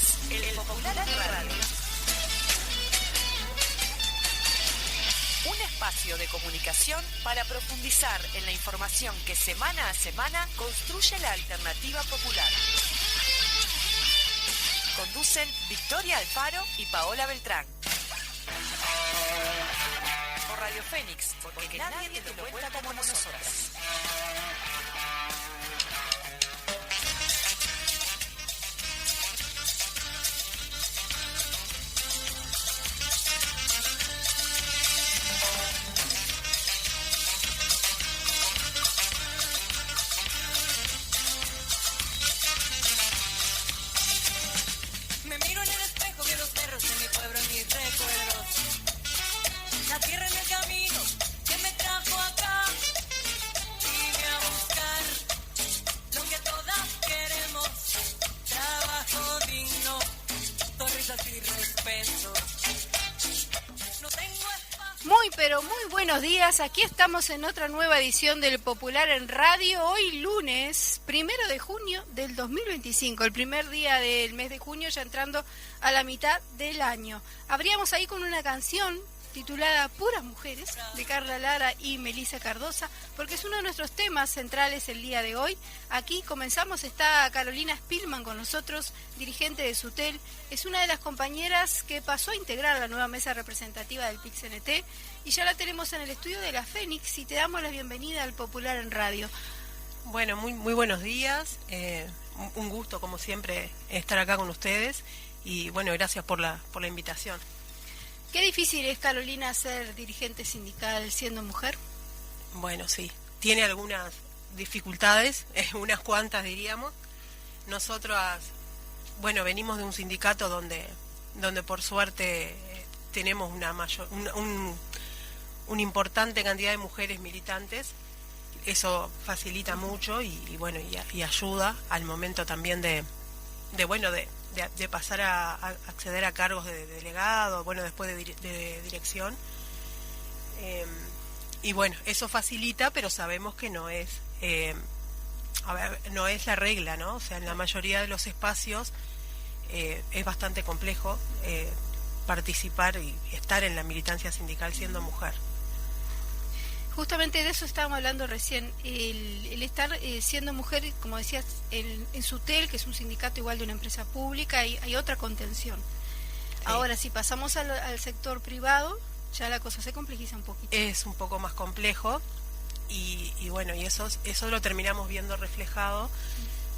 es el Popular Radio. Un espacio de comunicación para profundizar en la información que semana a semana construye la alternativa popular. Conducen Victoria Alfaro y Paola Beltrán. Por Radio Fénix, porque nadie te lo cuenta como nosotras. La tierra en el camino que me trajo acá, vine a buscar lo que todas queremos, trabajo digno, con risas y respeto. No tengo espacio. Muy pero muy buenos días, aquí estamos en otra nueva edición del Popular en Radio, hoy lunes 1 de junio del 2025, el primer día del mes de junio, ya entrando a la mitad del año. Abríamos ahí con una canción titulada Puras Mujeres, de Carla Lara y Melissa Cardosa, porque es uno de nuestros temas centrales el día de hoy. Aquí comenzamos, está Carolina Spillman con nosotros, dirigente de SUTEL, es una de las compañeras que pasó a integrar la nueva mesa representativa del PIC-CNT, y ya la tenemos en el estudio de la Fénix, y te damos la bienvenida al Popular en Radio. Bueno, muy buenos días, un gusto como siempre estar acá con ustedes, y bueno, gracias por la invitación. ¿Qué difícil es, Carolina, ser dirigente sindical siendo mujer? Bueno, sí, tiene algunas dificultades, unas cuantas diríamos. Nosotras, bueno, venimos de un sindicato donde por suerte tenemos una importante cantidad de mujeres militantes. Eso facilita mucho y bueno, y ayuda al momento también de pasar a acceder a cargos de delegado, bueno, después de dirección. Y bueno, eso facilita, pero sabemos que no es la regla, ¿no? O sea, en la mayoría de los espacios es bastante complejo participar y estar en la militancia sindical siendo mujer. Justamente de eso estábamos hablando recién, el estar siendo mujer, como decías, en SUTEL, que es un sindicato igual de una empresa pública, hay otra contención. Sí. Ahora, si pasamos al sector privado, ya la cosa se complejiza un poquito. Es un poco más complejo y bueno, y eso lo terminamos viendo reflejado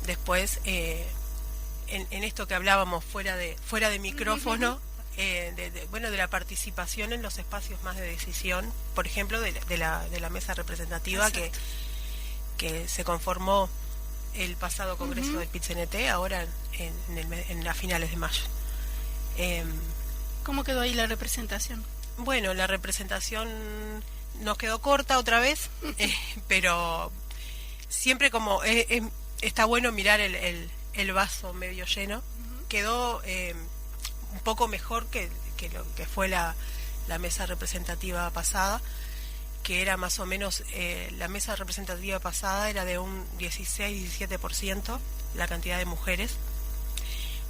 después en esto que hablábamos fuera de micrófono. De la participación en los espacios más de decisión, por ejemplo de la mesa representativa que se conformó el pasado congreso del PIC-CNT, ahora en las finales de mayo. ¿Cómo quedó ahí la representación? Bueno, la representación nos quedó corta otra vez, pero siempre como está bueno mirar el vaso medio lleno. Quedó un poco mejor que lo que fue la mesa representativa pasada, que era más o menos, la mesa representativa pasada era de un 16-17% la cantidad de mujeres,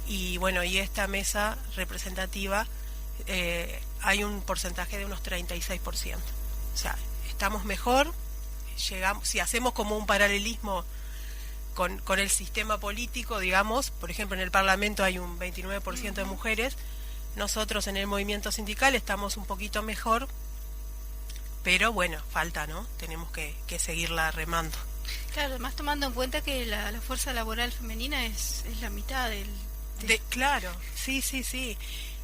y bueno, y esta mesa representativa hay un porcentaje de unos 36%, o sea, estamos mejor, llegamos, si hacemos como un paralelismo con el sistema político, digamos, por ejemplo en el Parlamento hay un 29% de mujeres, nosotros en el movimiento sindical estamos un poquito mejor, pero bueno, falta, ¿no? Tenemos que seguirla remando. Claro, además tomando en cuenta que la fuerza laboral femenina es la mitad Claro, sí,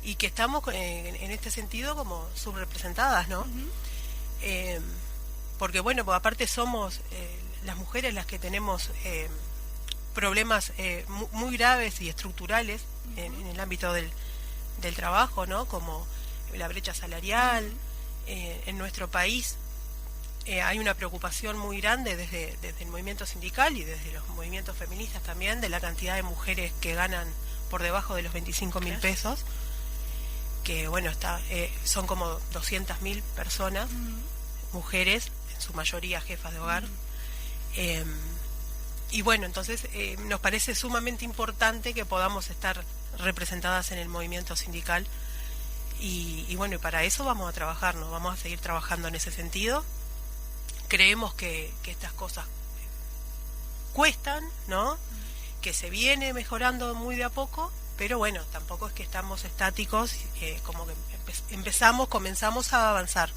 y que estamos en este sentido como subrepresentadas, ¿no? Porque bueno, pues aparte somos las mujeres las que tenemos problemas muy graves y estructurales en el ámbito del trabajo, ¿no? Como la brecha salarial. En nuestro país hay una preocupación muy grande desde el movimiento sindical y desde los movimientos feministas también, de la cantidad de mujeres que ganan por debajo de los 25.000 pesos, que bueno, son como 200.000 personas, mujeres, en su mayoría jefas de hogar. Y bueno, entonces nos parece sumamente importante que podamos estar representadas en el movimiento sindical. Y bueno, y para eso vamos a trabajar, ¿no? Vamos a seguir trabajando en ese sentido. Creemos que estas cosas cuestan, ¿no? Que se viene mejorando muy de a poco, pero bueno, tampoco es que estamos estáticos, como que comenzamos a avanzar.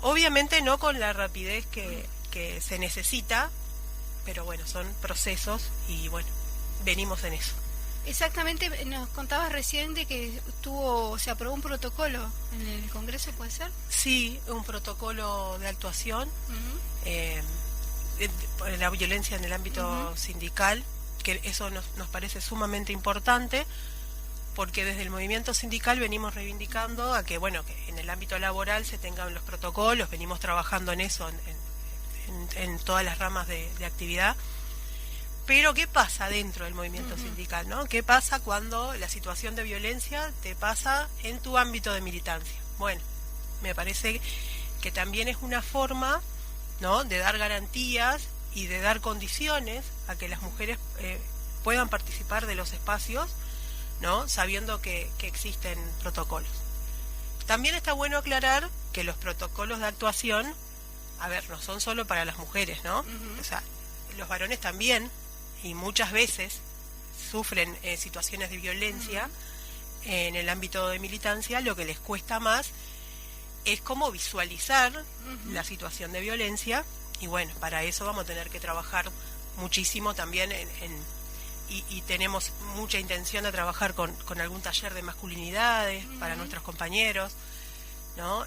Obviamente no con la rapidez que se necesita, pero bueno, son procesos y bueno, venimos en eso. Exactamente, nos contabas recién de que se aprobó un protocolo en el Congreso, ¿puede ser? Sí, un protocolo de actuación por la violencia en el ámbito sindical, que eso nos parece sumamente importante, porque desde el movimiento sindical venimos reivindicando a que, bueno, que en el ámbito laboral se tengan los protocolos, venimos trabajando en eso en todas las ramas de actividad. Pero ¿qué pasa dentro del movimiento sindical, no? ¿Qué pasa cuando la situación de violencia te pasa en tu ámbito de militancia? Bueno, me parece que también es una forma, ¿no?, de dar garantías y de dar condiciones a que las mujeres puedan participar de los espacios, ¿no?, sabiendo que existen protocolos. También está bueno aclarar que los protocolos de actuación, a ver, no son solo para las mujeres, ¿no? O sea, los varones también, y muchas veces sufren situaciones de violencia en el ámbito de militancia. Lo que les cuesta más es cómo visualizar la situación de violencia, y bueno, para eso vamos a tener que trabajar muchísimo también y tenemos mucha intención de trabajar con algún taller de masculinidades para nuestros compañeros, ¿no?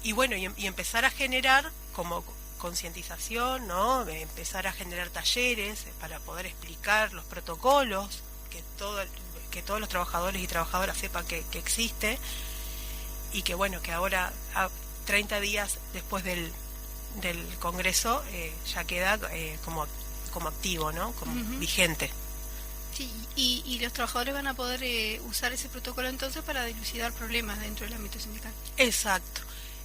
Y bueno, y empezar a generar como concientización, ¿no? Empezar a generar talleres para poder explicar los protocolos, que todos los trabajadores y trabajadoras sepan que existe, y que bueno, que ahora a 30 días después del Congreso ya queda como activo, ¿no? Como vigente. Sí, y los trabajadores van a poder usar ese protocolo entonces para dilucidar problemas dentro del ámbito sindical. Exacto.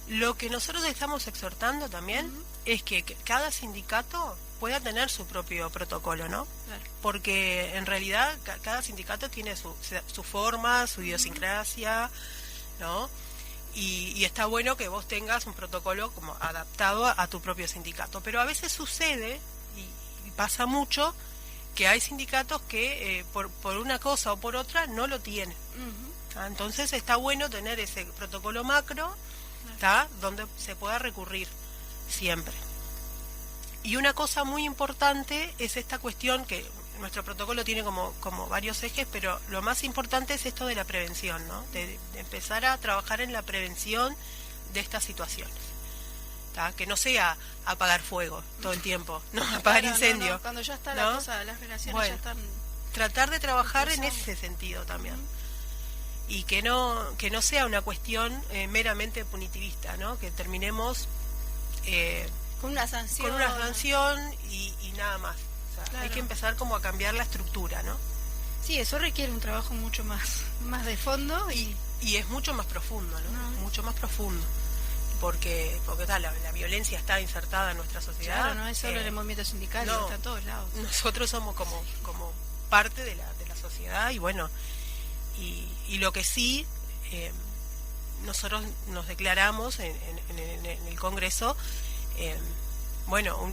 Lo que nosotros estamos exhortando también es que cada sindicato pueda tener su propio protocolo, ¿no? Claro. Porque en realidad cada sindicato tiene su forma, su idiosincrasia, ¿no? Y está bueno que vos tengas un protocolo como adaptado a tu propio sindicato. Pero a veces sucede, y pasa mucho, que hay sindicatos que por una cosa o por otra no lo tienen. Entonces está bueno tener ese protocolo macro, ¿tá?, donde se pueda recurrir siempre. Y una cosa muy importante es esta cuestión, que nuestro protocolo tiene como varios ejes, pero lo más importante es esto de la prevención, ¿no? De empezar a trabajar en la prevención de estas situaciones, ¿tá? Que no sea apagar fuego todo el tiempo, no apagar incendio. No, cuando ya está la cosa, las relaciones ya están... Tratar de trabajar en ese sentido también. Y que no sea una cuestión meramente punitivista, ¿no? Que terminemos con una sanción y nada más. O sea, claro. Hay que empezar como a cambiar la estructura, ¿no? Sí, eso requiere un trabajo mucho más de fondo y es mucho más profundo, ¿no? Mucho más profundo. Porque la violencia está insertada en nuestra sociedad. Claro, no es solo en el movimiento sindical, está en todos lados. Nosotros somos como parte de la sociedad, y bueno, y lo que sí, nosotros nos declaramos en el Congreso,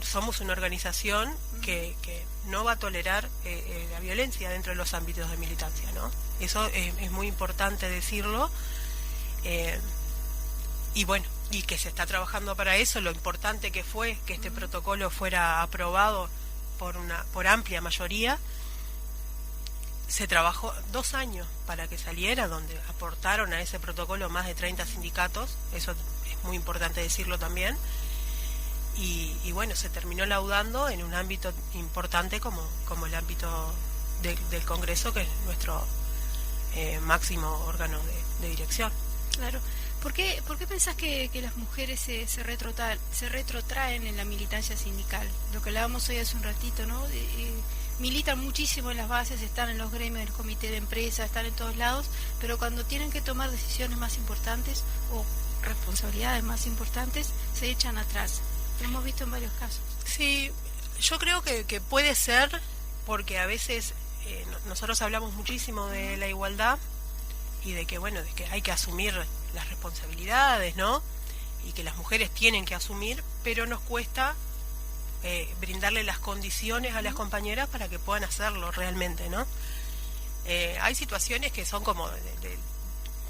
somos una organización que no va a tolerar la violencia dentro de los ámbitos de militancia, ¿no? Eso es muy importante decirlo, y bueno, y que se está trabajando para eso. Lo importante que fue que este protocolo fuera aprobado por amplia mayoría. Se trabajó 2 años para que saliera, donde aportaron a ese protocolo más de 30 sindicatos, eso es muy importante decirlo también, y bueno, se terminó laudando en un ámbito importante como el ámbito del Congreso, que es nuestro máximo órgano de dirección. Claro. ¿Por qué pensás que las mujeres se retrotraen en la militancia sindical? Lo que hablábamos hoy hace un ratito, ¿no? Militan muchísimo en las bases, están en los gremios, en el comité de empresa, están en todos lados, pero cuando tienen que tomar decisiones más importantes o responsabilidades más importantes, se echan atrás. Lo hemos visto en varios casos. Sí, yo creo que puede ser porque a veces nosotros hablamos muchísimo de la igualdad y de que, bueno, de que hay que asumir las responsabilidades, ¿no? Y que las mujeres tienen que asumir, pero nos cuesta brindarle las condiciones a las compañeras para que puedan hacerlo realmente, ¿no? Hay situaciones que son como de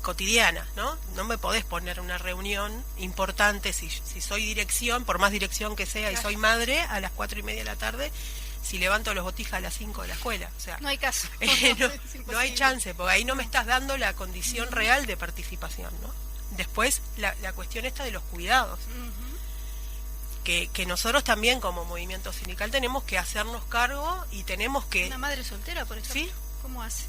cotidianas, ¿no? No me podés poner una reunión importante si soy dirección, por más dirección que sea, y soy madre, a las 4:30 de la tarde, si levanto los botijas a las 5 de la escuela. O sea, No hay caso. no hay chance, porque ahí no me estás dando la condición real de participación, ¿no? Después, la cuestión esta de los cuidados. Que nosotros también como movimiento sindical tenemos que hacernos cargo y tenemos que... Una madre soltera, por ejemplo. ¿Sí? ¿Cómo hace?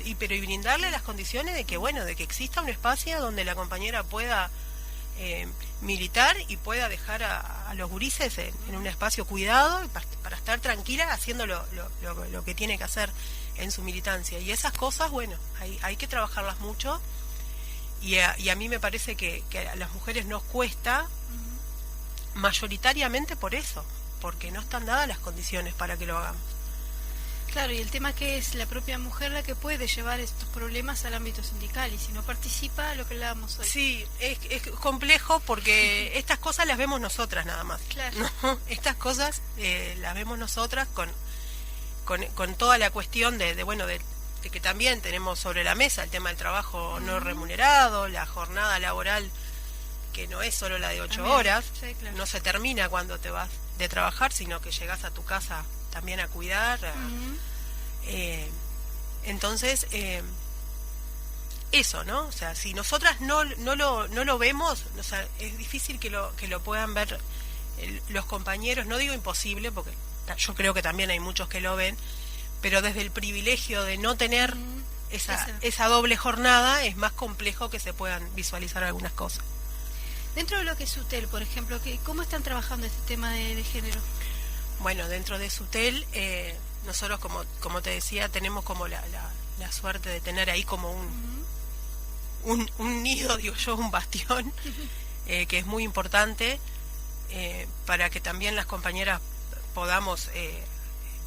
Y brindarle las condiciones de que, bueno, de que exista un espacio donde la compañera pueda militar y pueda dejar a los gurises en un espacio cuidado para estar tranquila haciendo lo que tiene que hacer en su militancia. Y esas cosas, bueno, hay que trabajarlas mucho y a mí me parece que a las mujeres nos cuesta mayoritariamente por eso, porque no están dadas las condiciones para que lo hagamos. Claro, y el tema es que es la propia mujer la que puede llevar estos problemas al ámbito sindical, y si no participa, lo que hablábamos hoy. Sí, es complejo porque estas cosas las vemos nosotras nada más. Claro. ¿No? Estas cosas las vemos nosotras con toda la cuestión de que también tenemos sobre la mesa el tema del trabajo no remunerado, la jornada laboral que no es solo la de 8 horas, sí, claro. No se termina cuando te vas de trabajar, sino que llegas a tu casa también a cuidar. Entonces, eso, ¿no? O sea, si nosotras no lo vemos, o sea, es difícil que lo puedan ver los compañeros. No digo imposible, porque yo creo que también hay muchos que lo ven, pero desde el privilegio de no tener esa doble jornada es más complejo que se puedan visualizar algunas cosas. Dentro de lo que es SUTEL, por ejemplo, ¿cómo están trabajando este tema de género? Bueno, dentro de SUTEL, nosotros, como te decía, tenemos como la suerte de tener ahí como un nido, digo yo, un bastión, que es muy importante para que también las compañeras podamos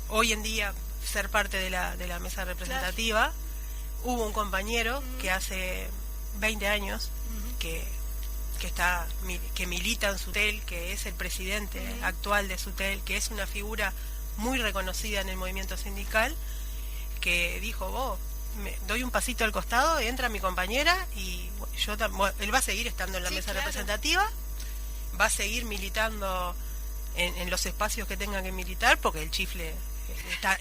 hoy en día ser parte de la mesa representativa. Claro. Hubo un compañero que hace 20 años que milita en SUTEL, que es el presidente actual de SUTEL, que es una figura muy reconocida en el movimiento sindical, que dijo, me doy un pasito al costado, entra mi compañera y él va a seguir estando en la mesa representativa, va a seguir militando en los espacios que tenga que militar, porque el chifle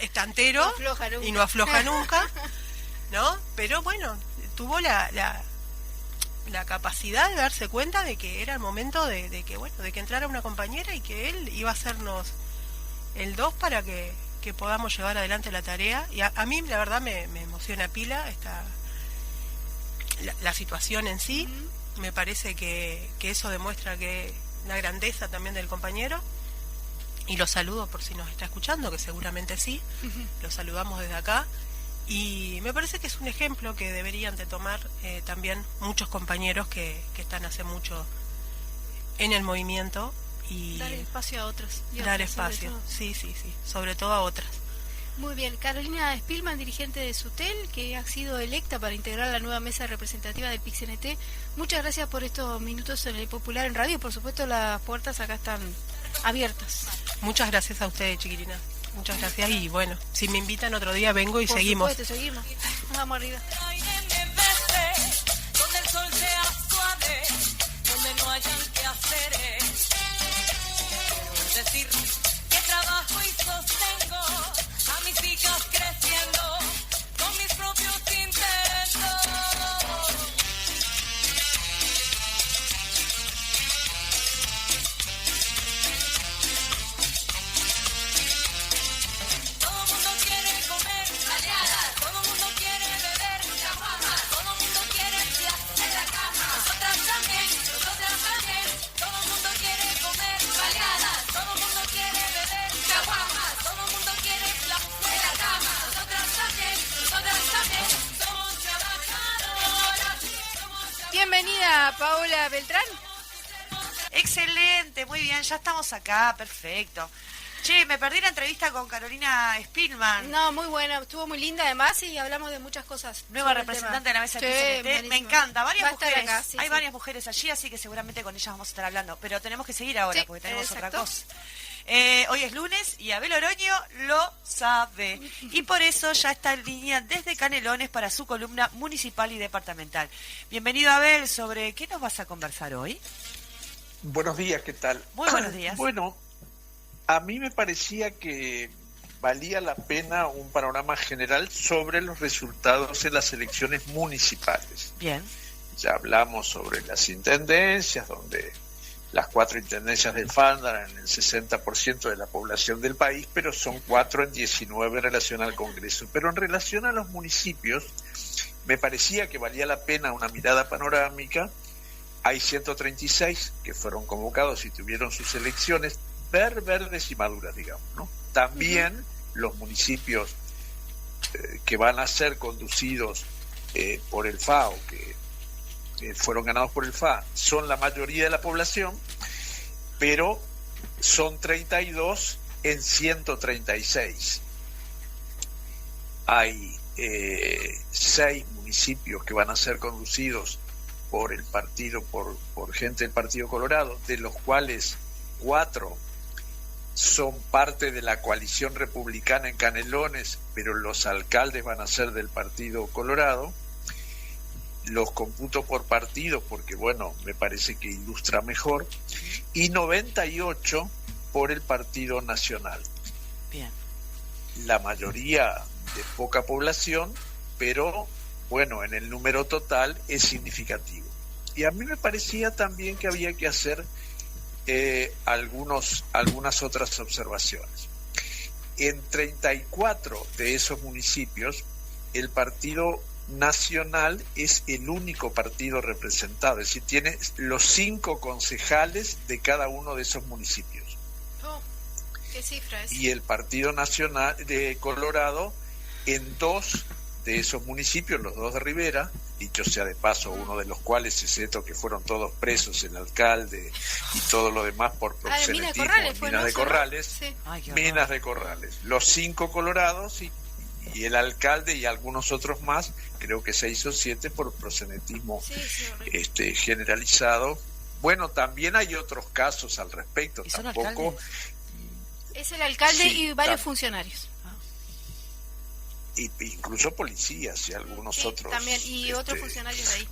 está entero y no afloja nunca, ¿no? Pero bueno, tuvo la capacidad de darse cuenta de que era el momento de que entrara una compañera y que él iba a hacernos el 2 para que podamos llevar adelante la tarea. Y a mí la verdad me emociona pila la situación en sí. Me parece que eso demuestra que la grandeza también del compañero, y lo saludo por si nos está escuchando, que seguramente sí. Lo saludamos desde acá. Y me parece que es un ejemplo que deberían de tomar también muchos compañeros que están hace mucho en el movimiento y dar espacio a otros. Dar espacio, sí, sobre todo a otras. Muy bien, Carolina Spillman, dirigente de SUTEL, que ha sido electa para integrar la nueva mesa representativa del PIC-CNT. Muchas gracias por estos minutos en el Popular en Radio. Por supuesto, las puertas acá están abiertas. Muchas gracias a ustedes, chiquilina. Muchas gracias, y bueno, si me invitan otro día vengo y seguimos. Por supuesto, seguimos. Vamos arriba. Donde el sol sea suave, donde no hayan que hacer. Quiero decir que trabajo y sostengo a mis hijas creciendo con mis propios intentos. Bienvenida, Paola Beltrán. Excelente, muy bien, ya estamos acá, perfecto. Che, me perdí la entrevista con Carolina Spillman, No, muy buena, estuvo muy linda además y hablamos de muchas cosas. nueva sobre el representante tema. de la mesa Sí, TCNT. Me buenísimo. encanta, varias Va a estar mujeres. acá, sí, Hay sí. varias mujeres allí, así que seguramente con ellas vamos a estar hablando. Pero tenemos que seguir ahora Sí, porque tenemos otra exacto. cosa. Hoy es lunes y Abel Oroño lo sabe. Y por eso ya está en línea desde Canelones para su columna municipal y departamental. Bienvenido, Abel. ¿Sobre qué nos vas a conversar hoy? Buenos días, ¿qué tal? Muy buenos días. Bueno, a mí me parecía que valía la pena un panorama general sobre los resultados en las elecciones municipales. Bien. Ya hablamos sobre las intendencias, donde las 4 intendencias del FA andan en el 60% de la población del país, pero son 4 en 19 en relación al Congreso. Pero en relación a los municipios, me parecía que valía la pena una mirada panorámica. Hay 136 que fueron convocados y tuvieron sus elecciones, verdes y maduras, digamos, ¿no? También los municipios que van a ser conducidos por el FA o que fueron ganados por el FA son la mayoría de la población, pero son 32 en 136. Hay 6 municipios que van a ser conducidos por el partido, por gente del Partido Colorado, de los cuales 4 son parte de la coalición republicana en Canelones, pero los alcaldes van a ser del Partido Colorado. Los computo por partido porque, bueno, me parece que ilustra mejor, y 98 por el Partido Nacional. Bien. La mayoría de poca población, pero bueno, en el número total es significativo. Y a mí me parecía también que había que hacer algunas otras observaciones. En 34 de esos municipios, el Partido Nacional es el único partido representado, es decir, tiene los 5 concejales de cada uno de esos municipios. Oh, ¿qué cifra es? Y el Partido Nacional de Colorado en 2 de esos municipios, los 2 de Rivera, dicho sea de paso, uno de los cuales, excepto que fueron todos presos, el alcalde y todo lo demás por proxenetismo, Minas de Corrales, sí. Ay, qué horror. Minas de Corrales, los 5 colorados y el alcalde y algunos otros más, creo que 6 o 7 por proxenetismo Sí, generalizado. Bueno, también hay otros casos al respecto, ¿Y son tampoco... alcaldes? es el alcalde Sí, y varios funcionarios. Y incluso policías y algunos Sí, otros. también, y otros funcionarios de ahí.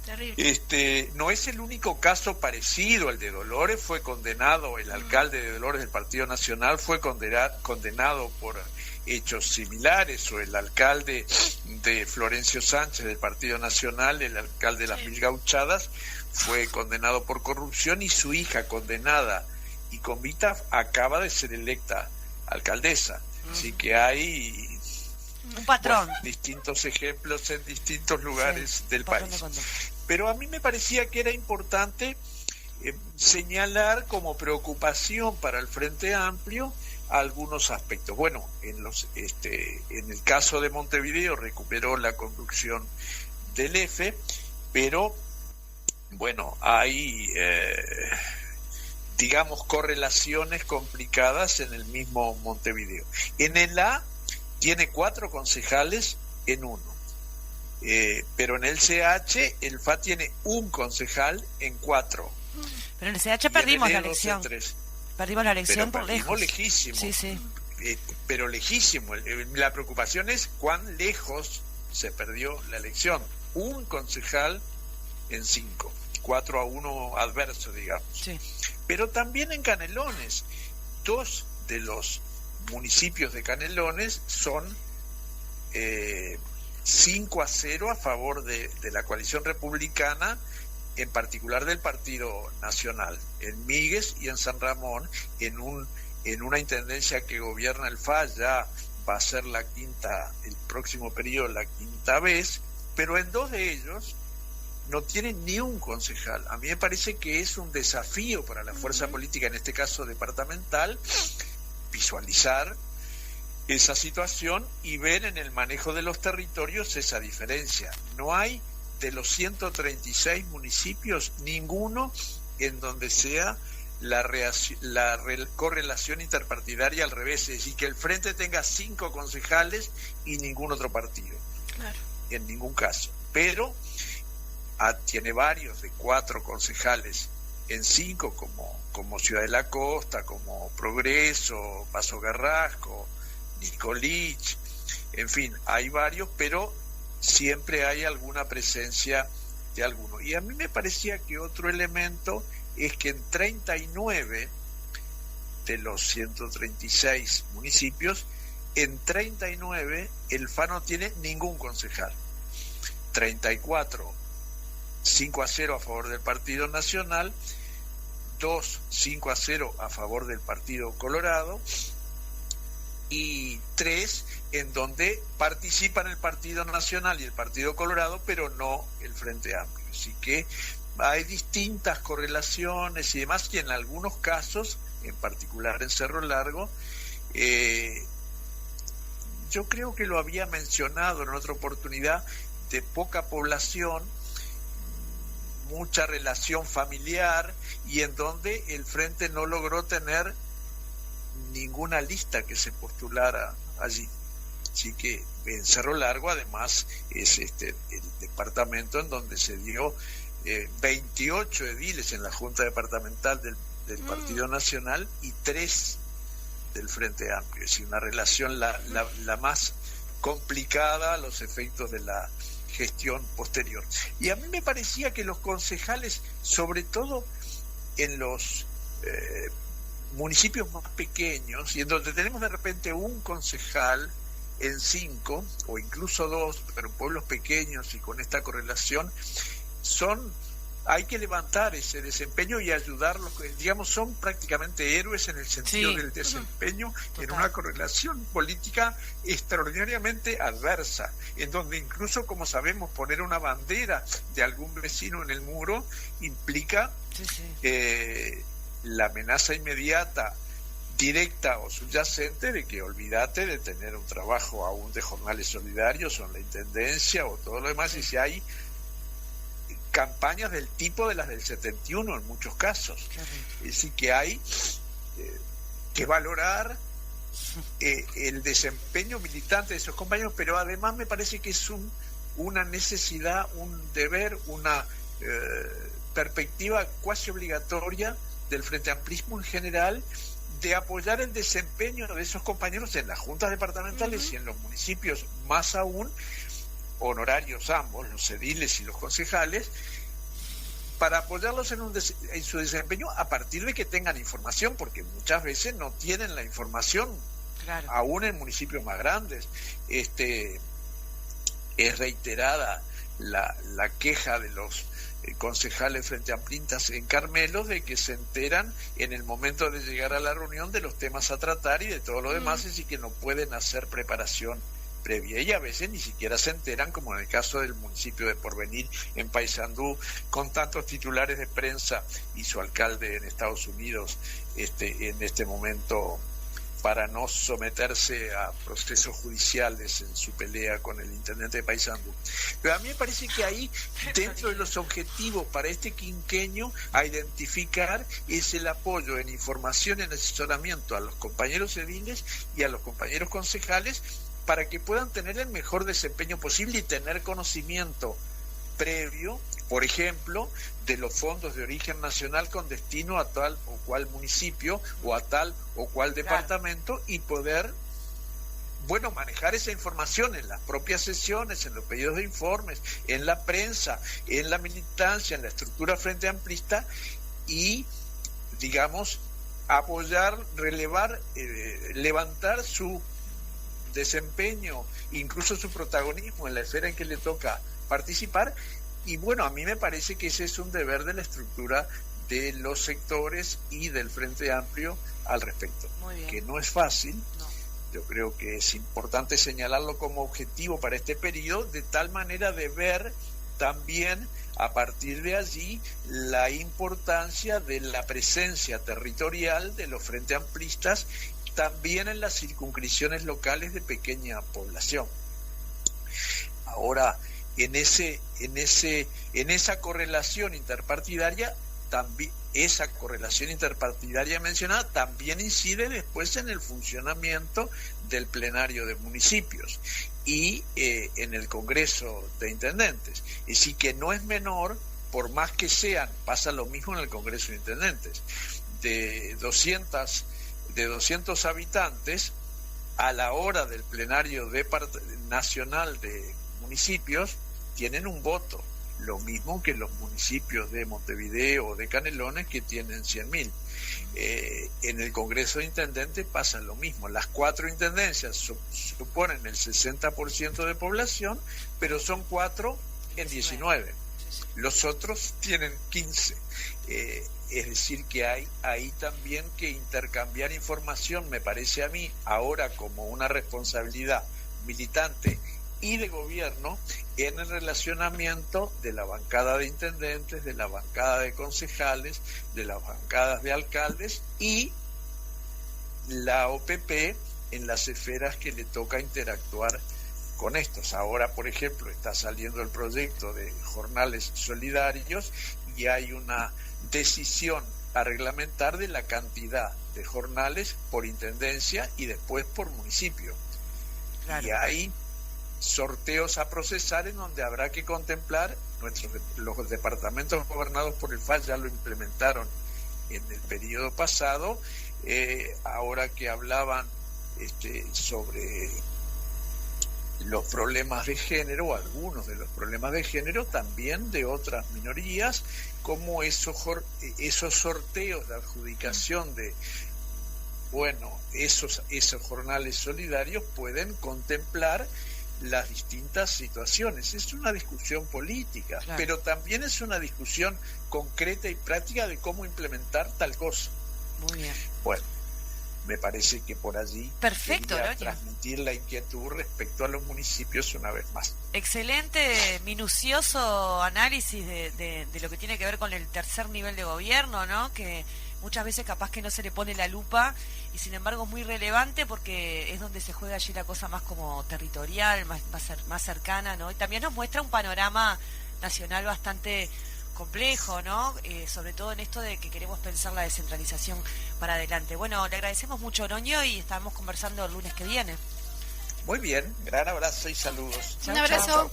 Terrible. No es el único caso parecido al de Dolores. Fue condenado, el alcalde de Dolores del Partido Nacional fue condenado por hechos similares, o el alcalde de Florencio Sánchez del Partido Nacional, el alcalde de las Mil Gauchadas, fue condenado por corrupción, y su hija, condenada y convicta, acaba de ser electa alcaldesa. Así que hay un patrón, distintos ejemplos en distintos lugares del país. De pero a mí me parecía que era importante señalar como preocupación para el Frente Amplio algunos aspectos. Bueno, en el caso de Montevideo recuperó la conducción del F, pero bueno, hay digamos correlaciones complicadas en el mismo Montevideo. En el A tiene 4 concejales en 1, pero en el CH el FA tiene un concejal en 4. Pero en el CH perdimos la elección. Perdimos la elección pero por lejos. Lejísimo. Sí, sí. Pero lejísimo. La preocupación es cuán lejos se perdió la elección. Un concejal en 5, 4-1 adverso, digamos. Sí. Pero también en Canelones, 2 de los municipios de Canelones son 5-0 a favor de la coalición republicana, en particular del Partido Nacional, en Míguez y en San Ramón, en una intendencia que gobierna el FA. Ya va a ser el próximo periodo la 5ª vez, pero en 2 de ellos no tienen ni un concejal. A mí me parece que es un desafío para la fuerza política, en este caso departamental, visualizar esa situación y ver en el manejo de los territorios esa diferencia. No hay, de los 136 municipios, ninguno en donde sea correlación interpartidaria al revés, es decir, que el Frente tenga 5 concejales y ningún otro partido. Claro. En ningún caso. Pero tiene varios de 4 concejales en 5, como Ciudad de la Costa, como Progreso, Paso Garrasco, Nicolich, en fin, hay varios, pero siempre hay alguna presencia de alguno. Y a mí me parecía que otro elemento es que en 39 de los 136 municipios, en 39 el FA no tiene ningún concejal. 34, 5-0 a favor del Partido Nacional, 2, 5-0 a favor del Partido Colorado, y 3 en donde participan el Partido Nacional y el Partido Colorado, pero no el Frente Amplio. Así que hay distintas correlaciones y demás, y en algunos casos, en particular en Cerro Largo, yo creo que lo había mencionado en otra oportunidad, de poca población, mucha relación familiar, y en donde el Frente no logró tener ninguna lista que se postulara allí. Así que en Cerro Largo, además, es el departamento en donde se dio 28 ediles en la Junta Departamental del Partido Nacional y 3 del Frente Amplio. Es decir, una relación la más complicada a los efectos de la gestión posterior. Y a mí me parecía que los concejales, sobre todo en los municipios más pequeños, y en donde tenemos de repente un concejal en 5 o incluso 2, pero en pueblos pequeños y con esta correlación, hay que levantar ese desempeño y ayudarlos, digamos, son prácticamente héroes en el sentido del desempeño en una correlación política extraordinariamente adversa, en donde incluso, como sabemos, poner una bandera de algún vecino en el muro implica la amenaza inmediata, directa o subyacente, de que olvídate de tener un trabajo aún de jornales solidarios o en la intendencia o todo lo demás, y si hay campañas del tipo de las del 71 en muchos casos. Es decir, que hay que valorar el desempeño militante de esos compañeros, pero además me parece que es una necesidad, un deber, una perspectiva cuasi obligatoria del Frente Amplismo en general, de apoyar el desempeño de esos compañeros en las juntas departamentales y en los municipios, más aún honorarios ambos, los ediles y los concejales, para apoyarlos en su desempeño a partir de que tengan información, porque muchas veces no tienen la información, aún en municipios más grandes. Es reiterada la queja de los concejales frente amplistas en Carmelo, de que se enteran en el momento de llegar a la reunión de los temas a tratar y de todo lo demás, así que no pueden hacer preparación previa, y a veces ni siquiera se enteran, como en el caso del municipio de Porvenir en Paysandú, con tantos titulares de prensa y su alcalde en Estados Unidos en este momento, para no someterse a procesos judiciales en su pelea con el intendente de Paysandú. Pero a mí me parece que ahí, dentro de los objetivos para este quinquenio a identificar, es el apoyo en información, en asesoramiento a los compañeros ediles y a los compañeros concejales, para que puedan tener el mejor desempeño posible y tener conocimiento previo, por ejemplo, de los fondos de origen nacional con destino a tal o cual municipio o a tal o cual departamento, y poder, manejar esa información en las propias sesiones, en los pedidos de informes, en la prensa, en la militancia, en la estructura frente amplista, y, digamos, apoyar, relevar, levantar su desempeño, incluso su protagonismo en la esfera en que le toca participar. Y a mí me parece que ese es un deber de la estructura de los sectores y del Frente Amplio al respecto, que no es fácil. Yo creo que es importante señalarlo como objetivo para este periodo, de tal manera de ver también a partir de allí la importancia de la presencia territorial de los Frente Amplistas también en las circunscripciones locales de pequeña población. Ahora, en esa correlación interpartidaria también esa correlación interpartidaria mencionada también incide después en el funcionamiento del plenario de municipios y en el Congreso de Intendentes. Y sí que no es menor, por más que sean, pasa lo mismo en el Congreso de Intendentes, de 200 habitantes, a la hora del plenario nacional de municipios, tienen un voto, lo mismo que los municipios de Montevideo o de Canelones, que tienen 100.000. En el Congreso de Intendentes pasa lo mismo. Las 4 intendencias suponen el 60% de población, pero son 4 en 19. Los otros tienen 15. Es decir, que hay ahí también que intercambiar información, me parece a mí, ahora como una responsabilidad militante y de gobierno, en el relacionamiento de la bancada de intendentes, de la bancada de concejales, de las bancadas de alcaldes y la OPP en las esferas que le toca interactuar con estos. Ahora, por ejemplo, está saliendo el proyecto de jornales solidarios y hay una decisión a reglamentar de la cantidad de jornales por intendencia y después por municipio. Claro. Y hay sorteos a procesar en donde habrá que contemplar los departamentos gobernados por el FAS ya lo implementaron en el periodo pasado. Ahora que hablaban sobre los problemas de género, algunos de los problemas de género, también de otras minorías, como esos sorteos de adjudicación de esos jornales solidarios pueden contemplar las distintas situaciones. Es una discusión política, claro, pero también es una discusión concreta y práctica de cómo implementar tal cosa. Muy bien. Bueno, me parece que por allí perfecto, quería transmitir la inquietud respecto a los municipios una vez más. Excelente, minucioso análisis de lo que tiene que ver con el tercer nivel de gobierno, ¿no? Que muchas veces capaz que no se le pone la lupa y sin embargo es muy relevante porque es donde se juega allí la cosa más como territorial, más cercana, ¿no? Y también nos muestra un panorama nacional bastante complejo, ¿no? Sobre todo en esto de que queremos pensar la descentralización para adelante. Bueno, le agradecemos mucho, Oroño, y estamos conversando el lunes que viene. Muy bien, gran abrazo y saludos. Un abrazo. Chau.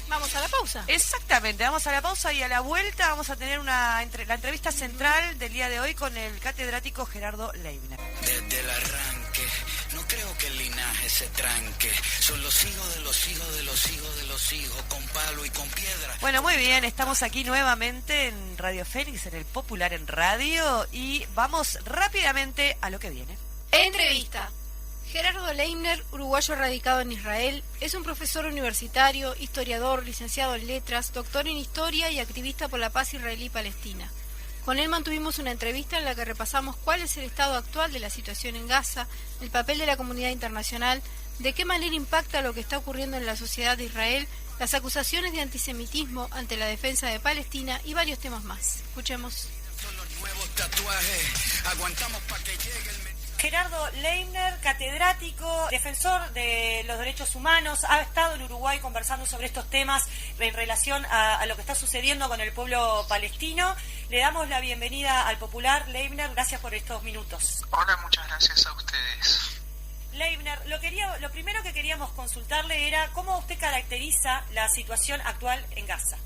Vamos a la pausa. Exactamente, vamos a la pausa y a la vuelta vamos a tener la entrevista central del día de hoy con el catedrático Gerardo Leibner. Desde el arranque, no creo que el linaje se tranque. Son los hijos de los hijos de los hijos de los hijos, con palo y con piedra. Bueno, muy bien, estamos aquí nuevamente en Radio Fénix, en el Popular en Radio, y vamos rápidamente a lo que viene. Entrevista. Gerardo Leibner, uruguayo radicado en Israel, es un profesor universitario, historiador, licenciado en letras, doctor en historia y activista por la paz israelí-palestina. Con él mantuvimos una entrevista en la que repasamos cuál es el estado actual de la situación en Gaza, el papel de la comunidad internacional, de qué manera impacta lo que está ocurriendo en la sociedad de Israel, las acusaciones de antisemitismo ante la defensa de Palestina y varios temas más. Escuchemos. Son los nuevos tatuajes, aguantamos para que llegue el... Gerardo Leibner, catedrático, defensor de los derechos humanos, ha estado en Uruguay conversando sobre estos temas en relación a lo que está sucediendo con el pueblo palestino. Le damos la bienvenida al Popular. Leibner, gracias por estos minutos. Hola, muchas gracias a ustedes. Leibner, lo primero que queríamos consultarle era cómo usted caracteriza la situación actual en Gaza.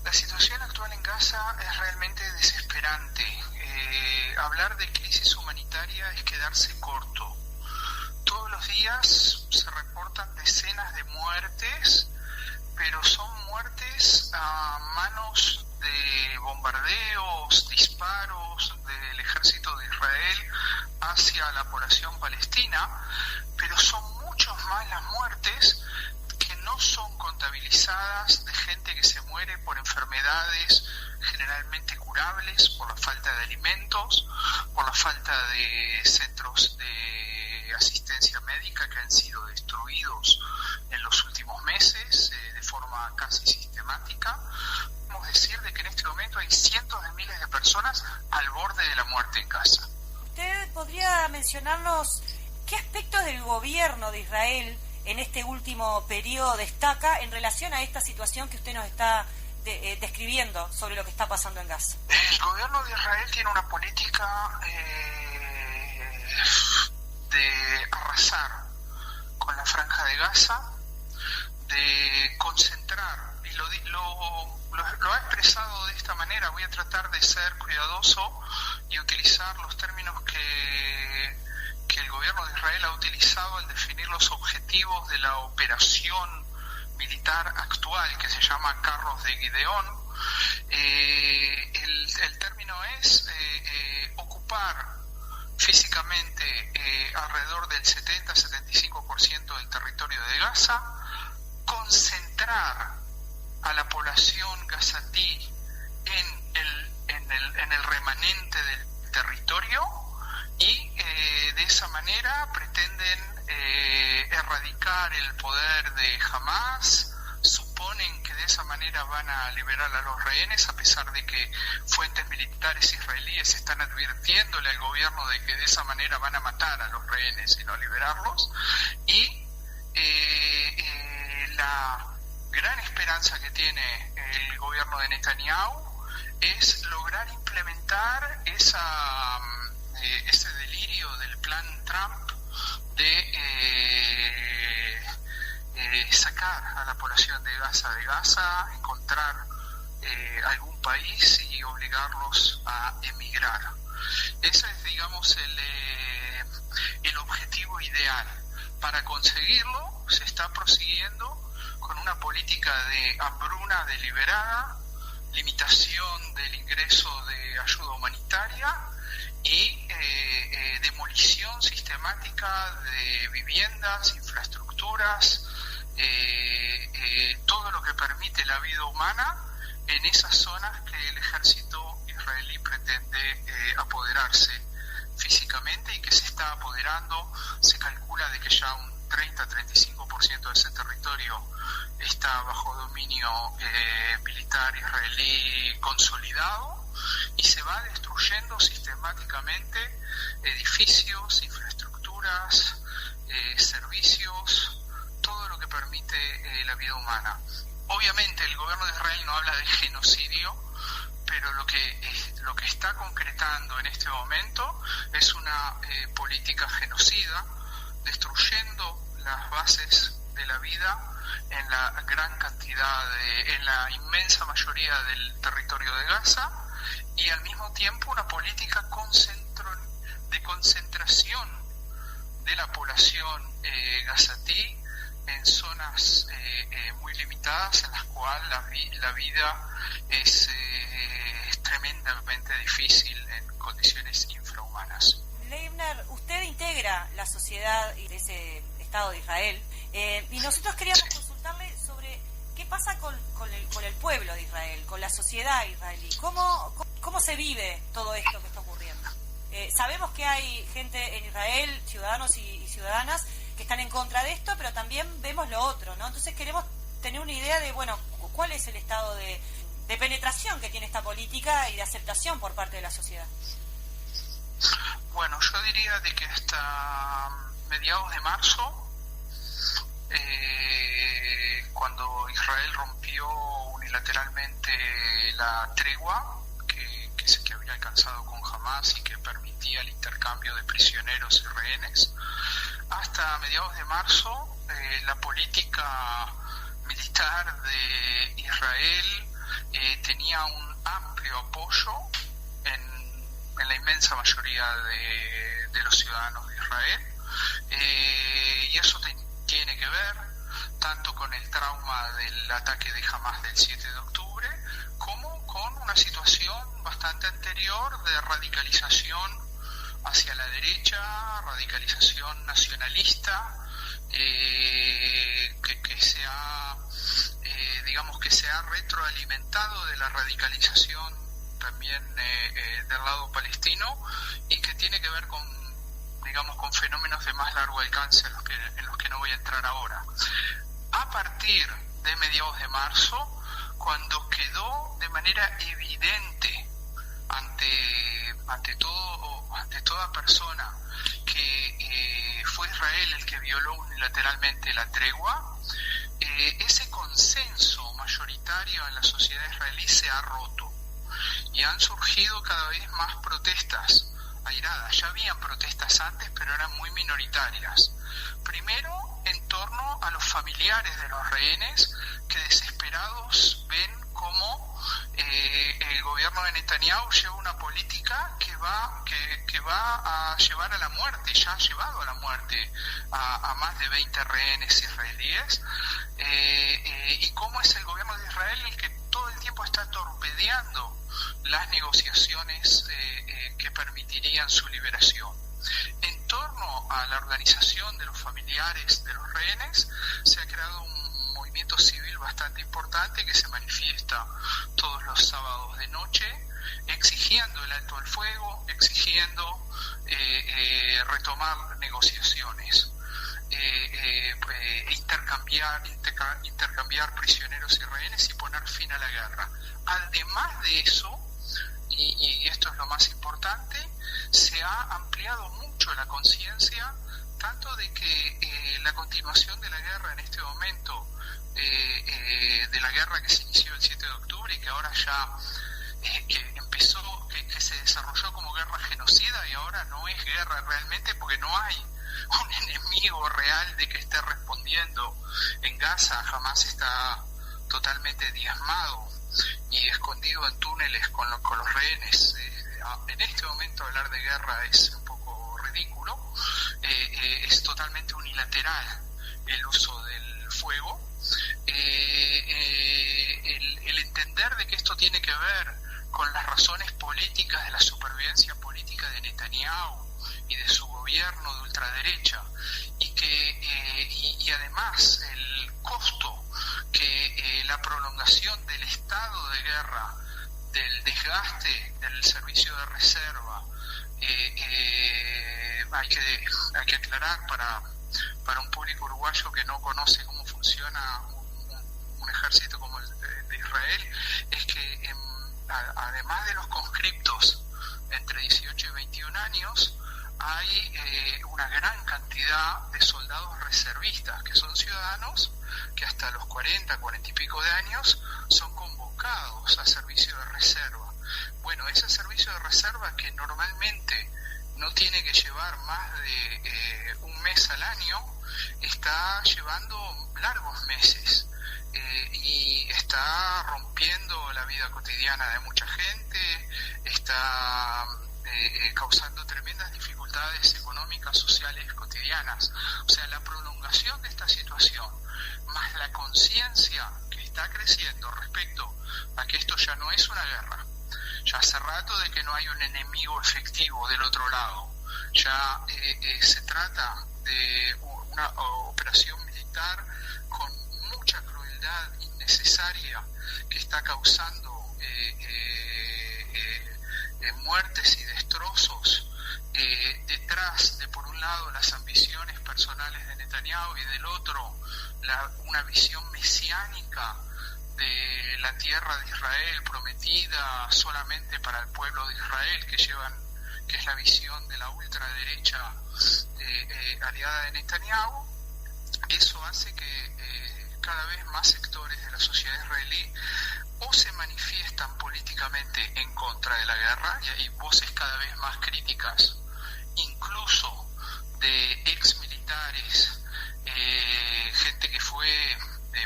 La situación actual en Gaza es realmente desesperante. Hablar de crisis humanitaria es quedarse corto. Todos los días se reportan decenas de muertes, pero son muertes a manos de bombardeos, disparos del ejército de Israel hacia la población palestina, pero son muchos más las muertes que no son contabilizadas de gente que se muere por enfermedades generalmente curables, por la falta de alimentos, por la falta de centros de asistencia médica que han sido destruidos en los últimos meses de forma casi sistemática. Podemos decir de que en este momento hay cientos de miles de personas al borde de la muerte en Gaza. ¿Usted podría mencionarnos qué aspectos del gobierno de Israel en este último periodo destaca en relación a esta situación que usted nos está describiendo sobre lo que está pasando en Gaza? El gobierno de Israel tiene una política de arrasar con la Franja de Gaza, de concentrar, y lo ha expresado de esta manera. Voy a tratar de ser cuidadoso y utilizar los términos que el gobierno de Israel ha utilizado al definir los objetivos de la operación militar actual, que se llama Carros de Gideón. El término es ocupar físicamente alrededor del 70-75% del territorio de Gaza, concentrar a la población gazatí en el remanente del territorio, y de esa manera pretenden erradicar el poder de Hamas. Suponen que de esa manera van a liberar a los rehenes, a pesar de que fuentes militares israelíes están advirtiéndole al gobierno de que de esa manera van a matar a los rehenes y no liberarlos. Y la gran esperanza que tiene el gobierno de Netanyahu es lograr implementar ese delirio del plan Trump de sacar a la población de Gaza, encontrar algún país y obligarlos a emigrar. Ese es, digamos, el objetivo ideal. Para conseguirlo se está prosiguiendo con una política de hambruna deliberada, limitación del ingreso de ayuda humanitaria y demolición sistemática de viviendas, infraestructuras, todo lo que permite la vida humana en esas zonas que el ejército israelí pretende apoderarse físicamente, y que se está apoderando. Se calcula de que ya un 30-35% de ese territorio está bajo dominio militar israelí consolidado, y se va destruyendo sistemáticamente edificios, infraestructuras, servicios, todo lo que permite la vida humana. Obviamente el gobierno de Israel no habla de genocidio, pero lo que está concretando en este momento es una política genocida, destruyendo las bases de la vida en la gran cantidad, en la inmensa mayoría del territorio de Gaza, y al mismo tiempo una política de concentración de la población gazatí en zonas muy limitadas, en las cuales la vida es tremendamente difícil, en condiciones infrahumanas. Leibner, usted integra la sociedad de ese Estado de Israel, y nosotros queríamos consultarle sobre qué pasa con el pueblo de Israel, con la sociedad israelí. ¿Cómo se vive todo esto que está ocurriendo? Sabemos que hay gente en Israel, ciudadanos y ciudadanas, que están en contra de esto, pero también vemos lo otro, ¿no? Entonces queremos tener una idea de, bueno, cuál es el estado de penetración que tiene esta política y de aceptación por parte de la sociedad. Bueno, yo diría de que hasta mediados de marzo, cuando Israel rompió unilateralmente la tregua que había alcanzado con Hamas y que permitía el intercambio de prisioneros y rehenes, hasta mediados de marzo la política militar de Israel tenía un amplio apoyo en la inmensa mayoría de los ciudadanos de Israel, y eso tiene que ver tanto con el trauma del ataque de Hamas del 7 de octubre como con una situación bastante anterior de radicalización hacia la derecha, radicalización nacionalista, que se ha retroalimentado de la radicalización también del lado palestino, y que tiene que ver con fenómenos de más largo alcance en los que no voy a entrar ahora. A partir de mediados de marzo, cuando quedó de manera evidente ante toda persona que fue Israel el que violó unilateralmente la tregua, ese consenso mayoritario en la sociedad israelí se ha roto y han surgido cada vez más protestas airadas. Ya habían protestas antes, pero eran muy minoritarias. Primero, en torno a los familiares de los rehenes, que desesperados ven cómo el gobierno de Netanyahu lleva una política que va a llevar a la muerte, ya ha llevado a la muerte a más de 20 rehenes israelíes, y cómo es el gobierno de Israel el que todo el tiempo está torpedeando las negociaciones que permitirían su liberación. En torno a la organización de los familiares de los rehenes se ha creado un movimiento civil bastante importante que se manifiesta todos los sábados de noche exigiendo el alto al fuego, exigiendo retomar negociaciones, intercambiar prisioneros y rehenes y poner fin a la guerra. Además de eso, y esto es lo más importante, se ha ampliado mucho la conciencia tanto de que la continuación de la guerra en este momento, de la guerra que se inició el 7 de octubre y que ahora ya que empezó, que se desarrolló como guerra genocida y ahora no es guerra realmente porque no hay un enemigo real de que esté respondiendo en Gaza. Jamás está totalmente diezmado y escondido en túneles con los rehenes. En este momento hablar de guerra es un poco ridículo, es totalmente unilateral el uso del fuego. El entender de que esto tiene que ver con las razones políticas de la supervivencia política de Netanyahu y de su gobierno de ultraderecha, y además el costo que la prolongación del estado de guerra, del desgaste del servicio de reserva, hay que aclarar para un público uruguayo que no conoce cómo funciona un ejército como el de Israel, es que además de los conscriptos entre 18 y 21 años, hay una gran cantidad de soldados reservistas, que son ciudadanos que hasta los 40 y pico de años son convocados a servicio de reserva. Bueno, ese servicio de reserva, que normalmente no tiene que llevar más de un mes al año, está llevando largos meses y está rompiendo la vida cotidiana de mucha gente, está causando tremendas dificultades económicas, sociales, cotidianas. O sea, la prolongación de esta situación, más la conciencia que está creciendo respecto a que esto ya no es una guerra, ya hace rato de que no hay un enemigo efectivo del otro lado, ya se trata de una operación militar con mucha crueldad innecesaria que está causando muertes y destrozos, detrás de, por un lado, las ambiciones personales de Netanyahu y del otro una visión mesiánica de la tierra de Israel prometida solamente para el pueblo de Israel, que es la visión de la ultraderecha aliada de Netanyahu. Eso hace que cada vez más sectores de la sociedad israelí o se manifiestan políticamente en contra de la guerra, y hay voces cada vez más críticas, incluso de ex militares, gente que fue,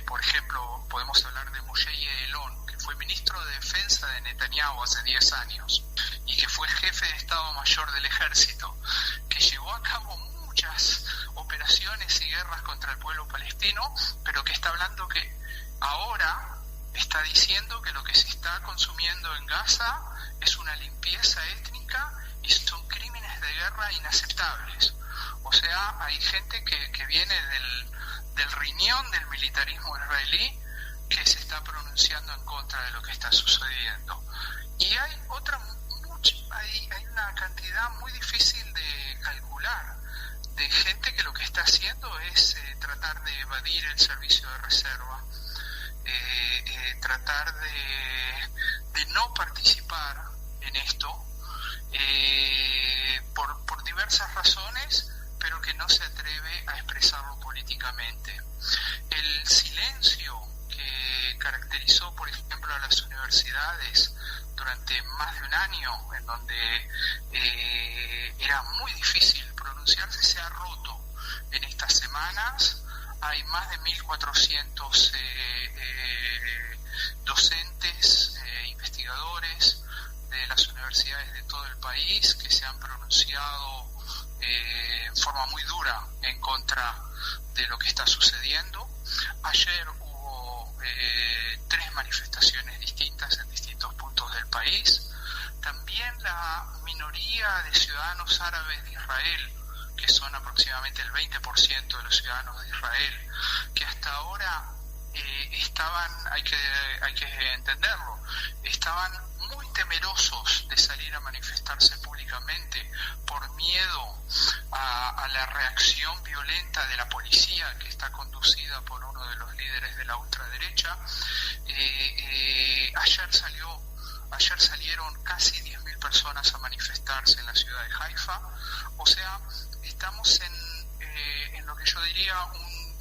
por ejemplo, podemos hablar de Moshe Ya'alon, que fue ministro de Defensa de Netanyahu hace 10 años y que fue jefe de Estado Mayor del Ejército, que llevó a cabo muchas operaciones y guerras contra el pueblo palestino, pero que está hablando que ahora está diciendo que lo que se está consumiendo en Gaza es una limpieza étnica y son crímenes de guerra inaceptables. O sea, hay gente que viene del riñón del militarismo israelí que se está pronunciando en contra de lo que está sucediendo. Y hay hay una cantidad muy difícil de calcular de gente que lo que está haciendo es tratar de evadir el servicio de reserva, tratar de no participar en esto por diversas razones, pero que no se atreve a expresarlo políticamente. El silencio que caracterizó, por ejemplo, a las universidades durante más de un año, en donde era muy difícil pronunciarse, se ha roto en estas semanas. Hay más de 1.400 docentes, investigadores de las universidades de todo el país que se han pronunciado en forma muy dura en contra de lo que está sucediendo. Ayer hubo 3 manifestaciones distintas en distintos puntos del país. También la minoría de ciudadanos árabes de Israel, que son aproximadamente el 20% de los ciudadanos de Israel, que hasta ahora estaban, hay que entenderlo, estaban muy temerosos de salir a manifestarse públicamente por miedo a la reacción violenta de la policía, que está conducida por uno de los líderes de la ultraderecha. Ayer salieron casi 10.000 personas a manifestarse en la ciudad de Haifa. O sea, estamos en lo que yo diría un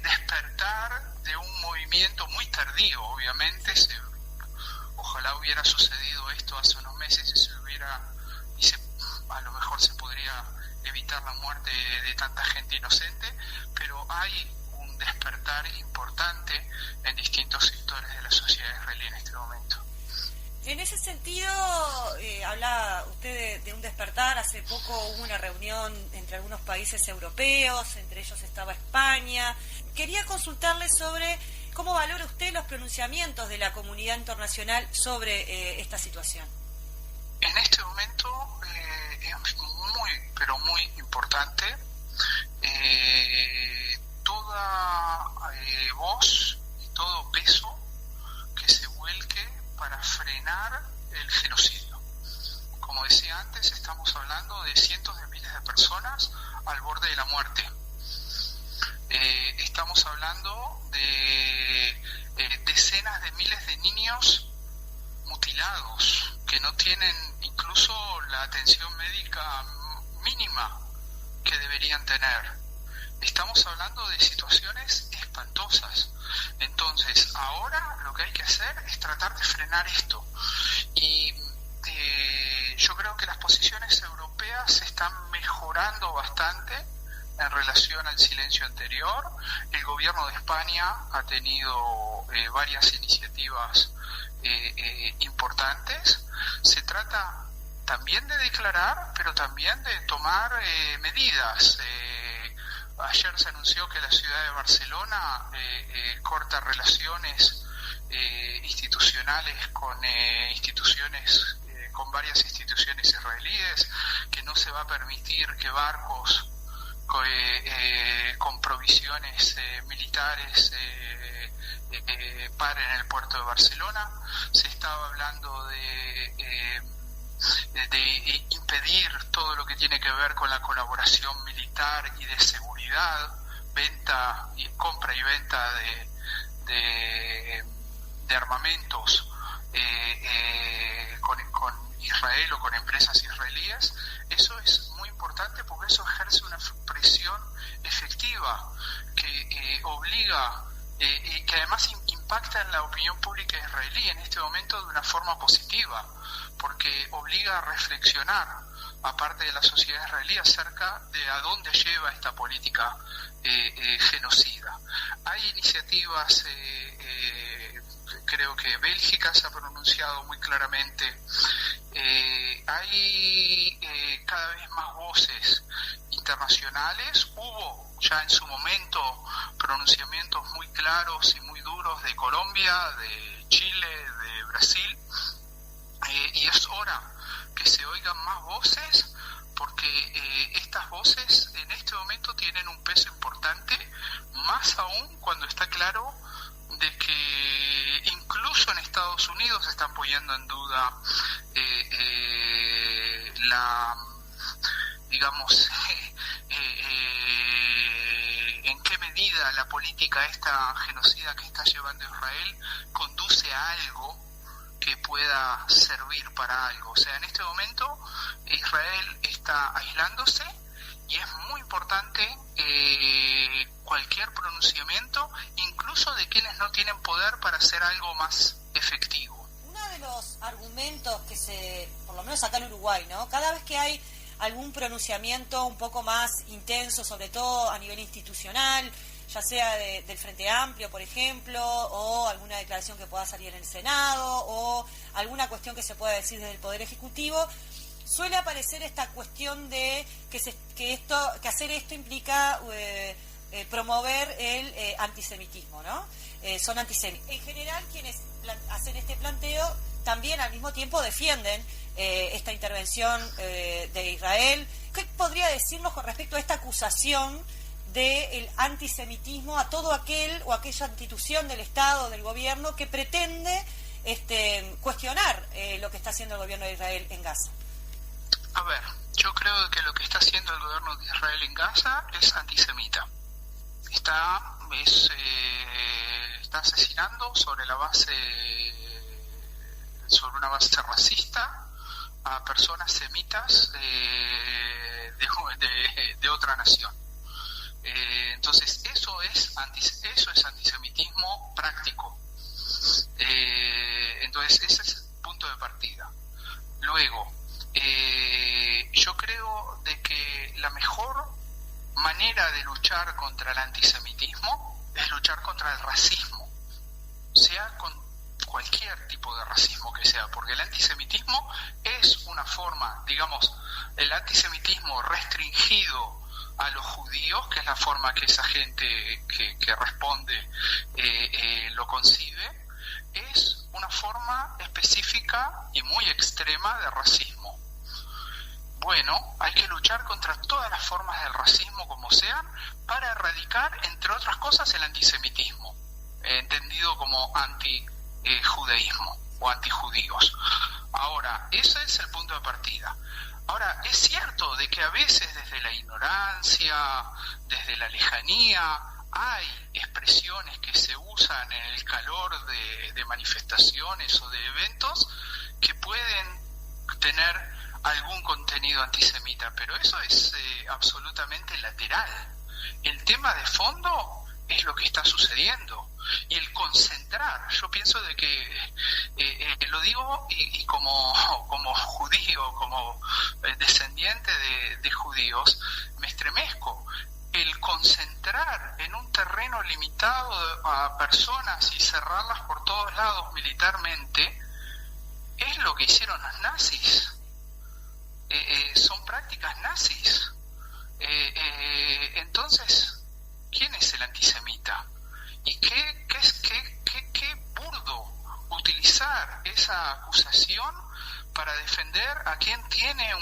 despertar de un movimiento muy tardío, obviamente. Ojalá hubiera sucedido esto hace unos meses a lo mejor se podría evitar la muerte de tanta gente inocente, pero hay un despertar importante en distintos sectores de la sociedad israelí en este momento. En ese sentido, habla usted de un despertar. Hace poco hubo una reunión entre algunos países europeos, entre ellos estaba España. Quería consultarle sobre cómo valora usted los pronunciamientos de la comunidad internacional sobre esta situación. En este momento es muy, pero muy importante toda voz y todo peso que se vuelque para frenar el genocidio. Como decía antes, estamos hablando de cientos de miles de personas al borde de la muerte. Estamos hablando de decenas de miles de niños mutilados que no tienen incluso la atención médica mínima que deberían tener. Estamos hablando de situaciones espantosas. Entonces, ahora lo que hay que hacer es tratar de frenar esto. Y yo creo que las posiciones europeas están mejorando bastante en relación al silencio anterior. El gobierno de España ha tenido varias iniciativas importantes. Se trata también de declarar, pero también de tomar medidas. Ayer se anunció que la ciudad de Barcelona corta relaciones institucionales con con varias instituciones israelíes, que no se va a permitir que barcos con provisiones militares paren en el puerto de Barcelona. Se estaba hablando de impedir todo lo que tiene que ver con la colaboración militar y de seguridad, compra y venta de armamentos con Israel o con empresas israelíes. Eso es muy importante porque eso ejerce una presión efectiva que obliga y que además impacta en la opinión pública israelí en este momento de una forma positiva, porque obliga a reflexionar a parte de la sociedad israelí acerca de a dónde lleva esta política genocida. Hay iniciativas, creo que Bélgica se ha pronunciado muy claramente. Hay cada vez más voces internacionales. Hubo ya en su momento pronunciamientos muy claros y muy duros de Colombia, de Chile, de Brasil, y es hora que se oigan más voces, porque estas voces en este momento tienen un peso importante, más aún cuando está claro de que incluso en Estados Unidos se están poniendo en duda en qué medida la política esta genocida que está llevando Israel conduce a algo que pueda servir para algo. O sea, en este momento Israel está aislándose y es muy importante cualquier pronunciamiento, incluso de quienes no tienen poder, para hacer algo más efectivo. Uno de los argumentos que por lo menos acá en Uruguay, ¿no? Cada vez que hay algún pronunciamiento un poco más intenso, sobre todo a nivel institucional, ya sea del Frente Amplio, por ejemplo, o alguna declaración que pueda salir en el Senado, o alguna cuestión que se pueda decir desde el Poder Ejecutivo, suele aparecer esta cuestión de que hacer esto implica promover el antisemitismo, ¿no? Son antisemitas. En general, quienes hacen este planteo también al mismo tiempo defienden esta intervención de Israel. ¿Qué podría decirnos con respecto a esta acusación del antisemitismo a todo aquel o aquella institución del Estado, del gobierno, que pretende cuestionar lo que está haciendo el gobierno de Israel en Gaza? A ver, yo creo que lo que está haciendo el gobierno de Israel en Gaza es antisemita. Está asesinando sobre una base racista a personas semitas de otra nación. Entonces eso es antisemitismo práctico. Entonces ese es el punto de partida. Luego, yo creo de que la mejor manera de luchar contra el antisemitismo es luchar contra el racismo, sea con cualquier tipo de racismo que sea, porque el antisemitismo es una forma, digamos, el antisemitismo restringido a los judíos, que es la forma que esa gente que responde lo concibe, es una forma específica y muy extrema de racismo. Bueno, hay que luchar contra todas las formas del racismo como sean, para erradicar, entre otras cosas, el antisemitismo, entendido como antijudaísmo o antijudíos. Ahora, ese es el punto de partida. Ahora, es cierto de que a veces desde la ignorancia, desde la lejanía, hay expresiones que se usan en el calor de manifestaciones o de eventos que pueden tener algún contenido antisemita, pero eso es absolutamente lateral. El tema de fondo es lo que está sucediendo, y el concentrar, yo pienso de que lo digo y como judío, como descendiente de judíos, me estremezco. El concentrar en un terreno limitado a personas y cerrarlas por todos lados militarmente es lo que hicieron los nazis. Son prácticas nazis. Entonces, ¿quién es el antisemita? ¿Y qué burdo utilizar esa acusación para defender a quien tiene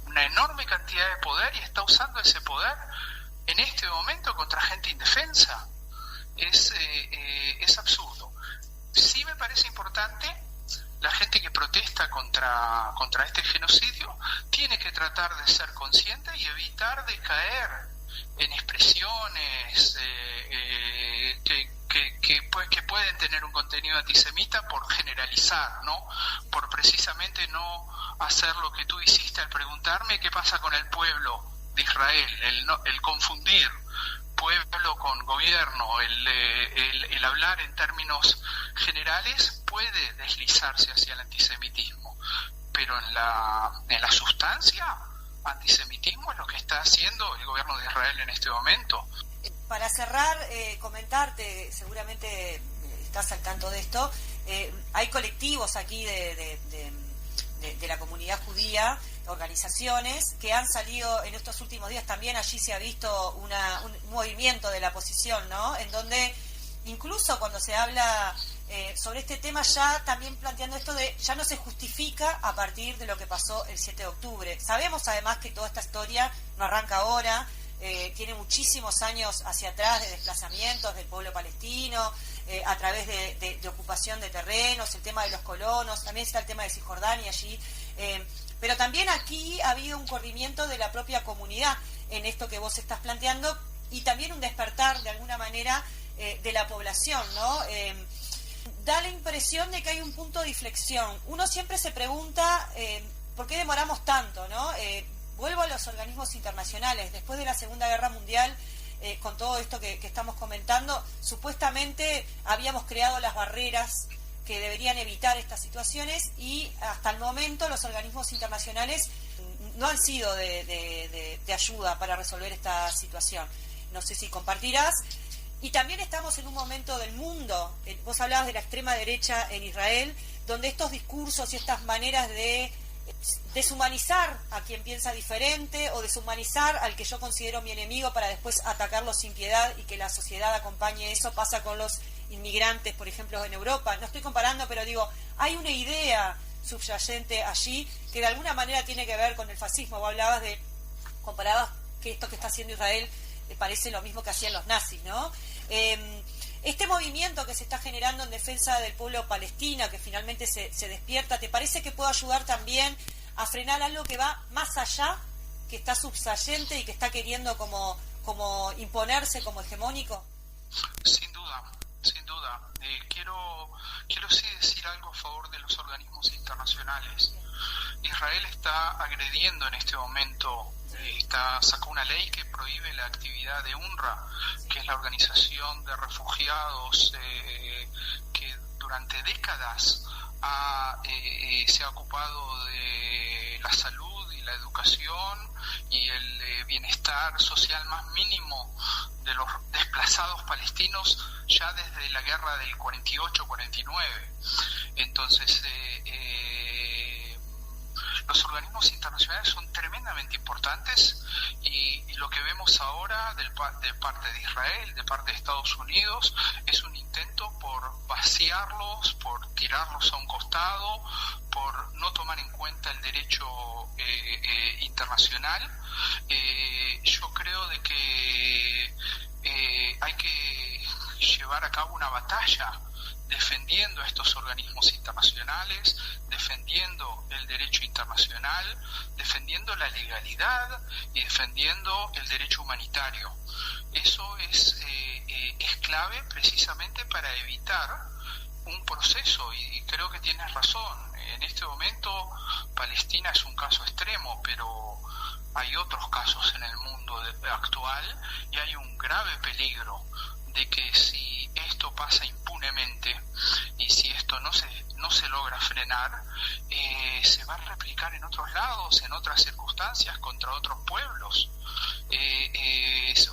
una enorme cantidad de poder y está usando ese poder en este momento contra gente indefensa? Es absurdo. Sí me parece importante. La gente que protesta contra este genocidio tiene que tratar de ser consciente y evitar de caer en expresiones que pueden tener un contenido antisemita por generalizar, ¿no? Por precisamente no hacer lo que tú hiciste al preguntarme qué pasa con el pueblo de Israel, el confundir pueblo con gobierno, el hablar en términos generales puede deslizarse hacia el antisemitismo, pero en la sustancia, antisemitismo es lo que está haciendo el gobierno de Israel en este momento. Para cerrar, comentarte, seguramente estás al tanto de esto, hay colectivos aquí de la comunidad judía, organizaciones que han salido en estos últimos días. También allí se ha visto un movimiento de la oposición, ¿no? En donde incluso cuando se habla sobre este tema, ya también planteando esto de ya no se justifica a partir de lo que pasó el 7 de octubre. Sabemos además que toda esta historia no arranca ahora, tiene muchísimos años hacia atrás de desplazamientos del pueblo palestino, a través de ocupación de terrenos, el tema de los colonos, también está el tema de Cisjordania allí, pero también aquí ha habido un corrimiento de la propia comunidad en esto que vos estás planteando, y también un despertar de alguna manera de la población, ¿no? Da la impresión de que hay un punto de inflexión. Uno siempre se pregunta ¿por qué demoramos tanto, ¿no? vuelvo a los organismos internacionales. Después de la Segunda Guerra Mundial, con todo esto que estamos comentando, supuestamente habíamos creado las barreras que deberían evitar estas situaciones y hasta el momento los organismos internacionales no han sido de ayuda para resolver esta situación. No sé si compartirás. Y también estamos en un momento del mundo, vos hablabas de la extrema derecha en Israel, donde estos discursos y estas maneras de deshumanizar a quien piensa diferente o deshumanizar al que yo considero mi enemigo para después atacarlo sin piedad y que la sociedad acompañe eso, pasa con los inmigrantes, por ejemplo, en Europa. No estoy comparando, pero digo, hay una idea subyacente allí que de alguna manera tiene que ver con el fascismo. Vos comparabas que esto que está haciendo Israel parece lo mismo que hacían los nazis, ¿no? Este movimiento que se está generando en defensa del pueblo palestino, que finalmente se despierta, ¿te parece que puede ayudar también a frenar algo que va más allá, que está subsayente y que está queriendo como imponerse como hegemónico? Sin duda, sin duda. Quiero sí decir algo a favor de los organismos internacionales. Israel está agrediendo en este momento, sacó una ley que prohíbe la actividad de UNRWA, que es la organización de refugiados que durante décadas se ha ocupado de la salud y la educación y el bienestar social más mínimo de los desplazados palestinos ya desde la guerra del 48-49. Entonces, los organismos internacionales son tremendamente importantes y lo que vemos ahora de parte de Israel, de parte de Estados Unidos, es un intento por vaciarlos, por tirarlos a un costado, por no tomar en cuenta el derecho internacional. Yo creo de que hay que llevar a cabo una batalla defendiendo a estos organismos internacionales, defendiendo el derecho internacional, defendiendo la legalidad y defendiendo el derecho humanitario. Eso es clave precisamente para evitar un proceso, y creo que tienes razón. En este momento Palestina es un caso extremo, pero hay otros casos en el mundo actual y hay un grave peligro de que si esto pasa impunemente y si esto no se logra frenar, se va a replicar en otros lados, en otras circunstancias, contra otros pueblos.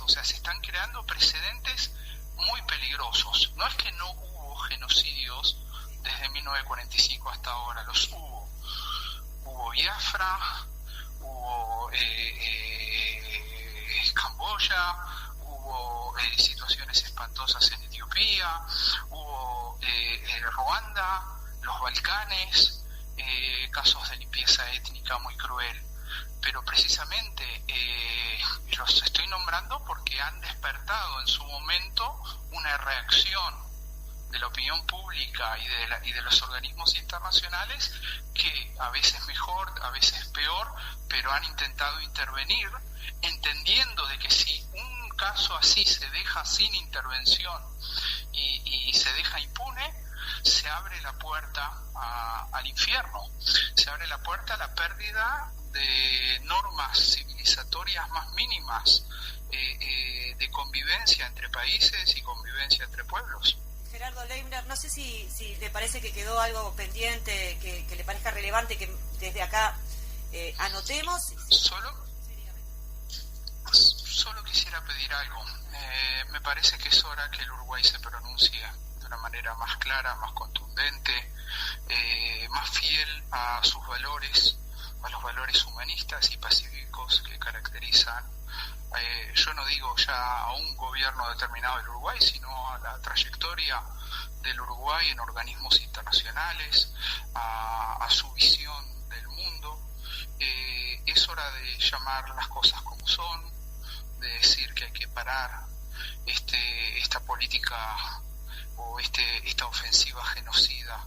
O sea, se están creando precedentes muy peligrosos. No es que no hubo genocidios desde 1945 hasta ahora, los hubo. Hubo Biafra, hubo Camboya, hubo situaciones espantosas en Etiopía, hubo Ruanda, los Balcanes, casos de limpieza étnica muy cruel. Pero precisamente los estoy nombrando porque han despertado en su momento una reacción de la opinión pública y de los organismos internacionales que a veces mejor, a veces peor, pero han intentado intervenir entendiendo de que si un caso así se deja sin intervención y se deja impune, se abre la puerta al infierno, se abre la puerta a la pérdida de normas civilizatorias más mínimas, de convivencia entre países y convivencia entre pueblos. Gerardo Leibner, no sé si le parece que quedó algo pendiente, que le parezca relevante, que desde acá anotemos. Solo quisiera pedir algo. Me parece que es hora que el Uruguay se pronuncie de una manera más clara, más contundente, más fiel a sus valores, a los valores humanistas y pacíficos que caracterizan, yo no digo ya a un gobierno determinado del Uruguay, sino a la trayectoria del Uruguay en organismos internacionales, a su visión del mundo. Es hora de llamar las cosas como son, de decir que hay que parar esta política o esta ofensiva genocida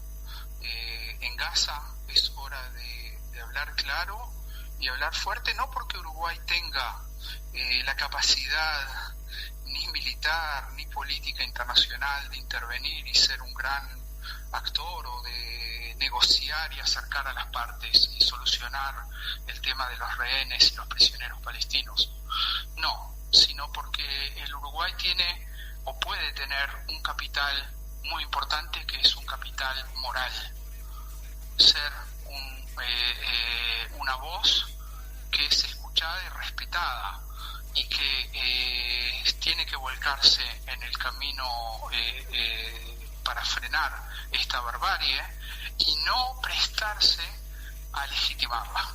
en Gaza. Es hora de hablar claro y hablar fuerte, no porque Uruguay tenga la capacidad ni militar ni política internacional de intervenir y ser un gran actor o de negociar y acercar a las partes y solucionar el tema de los rehenes y los prisioneros palestinos. No, sino porque el Uruguay tiene o puede tener un capital muy importante, que es un capital moral. Ser una voz que es escuchada y respetada, y que tiene que volcarse en el camino para frenar esta barbarie y no prestarse a legitimarla.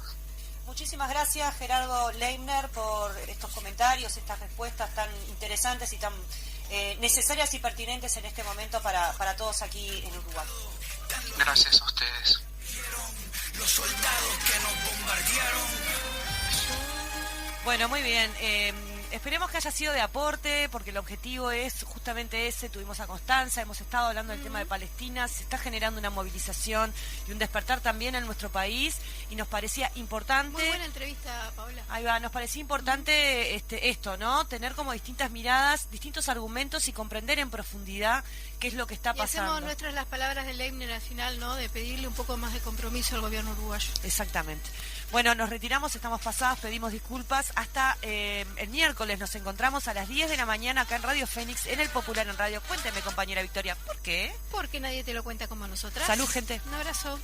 Muchísimas gracias, Gerardo Leibner, por estos comentarios, estas respuestas tan interesantes y tan necesarias y pertinentes en este momento para todos aquí en Uruguay. Gracias a ustedes. Los soldados que nos bombardearon. Bueno, muy bien. Esperemos que haya sido de aporte, porque el objetivo es justamente ese. Tuvimos a Constanza, hemos estado hablando del tema de Palestina, se está generando una movilización y un despertar también en nuestro país, y nos parecía importante... Muy buena entrevista, Paola. Ahí va, nos parecía importante esto, ¿no? Tener como distintas miradas, distintos argumentos y comprender en profundidad qué es lo que está Y pasando. hacemos nuestras las palabras de Leibner al final, ¿no? De pedirle un poco más de compromiso al gobierno uruguayo. Exactamente. Bueno, nos retiramos, estamos pasadas, pedimos disculpas. Hasta el miércoles nos encontramos a las 10 de la mañana acá en Radio Fénix, en el Popular en Radio. Cuénteme, compañera Victoria, ¿por qué? Porque nadie te lo cuenta como nosotras. Salud, gente. Un abrazo.